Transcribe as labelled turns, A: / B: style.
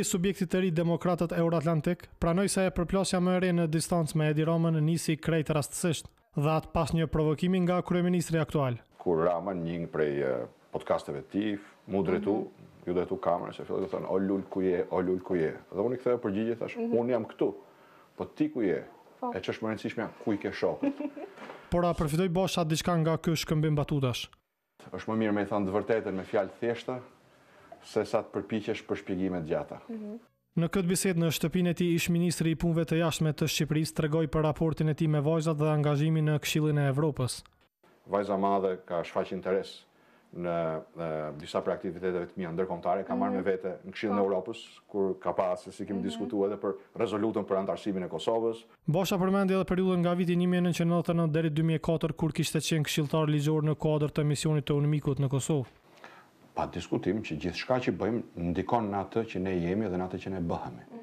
A: Subjekti të ri Demokratët Euroatlantik pranoi se e përplasja më e re në distancë me Edi Ramën nisi krejt rastësisht dhe atë pas një provokimi nga kryeministri aktual.
B: Kur Rama një prej podcasteve të tij mu ju drejtu kamerës e filloi të thonë o lul ku je, o lul ku je. Dhe unë i ktheva përgjigje thash, unë jam këtu. Po ti ku je? E ç'është më e rëndësishme ku i ke shokët.
A: Por a përfitoi Basha diçka nga ky shkëmbim batutash?
B: Është më mirë me i thënë të vërtetën me fjalë thjeshta se sa të përpiqesh për shpjegime të gjata.
A: Në këtë bisedë në shtëpinë e tij ish-ministri i punëve të jashtme të Shqipërisë tregoi për raportin e tij me vajzat dhe angazhimin në Këshillin e Evropës.
B: Vajza madhe ka shfaq interes në disa për aktiviteteve të mia ndërkombëtare, ka marrë me vete në Këshillin e Evropës, kur ka pasur si kemi diskutuar edhe për rezolutën për antarësimin e Kosovës.
A: Basha përmendi edhe periudhën nga viti 1999 deri 2004 kur kishte qenë këshilltar ligjor në kuadër të misionit të UNMIK-ut në Kosovë.
B: Pa diskutim që gjithçka që bëjmë ndikon në atë që ne jemi dhe në atë që ne bëhemi.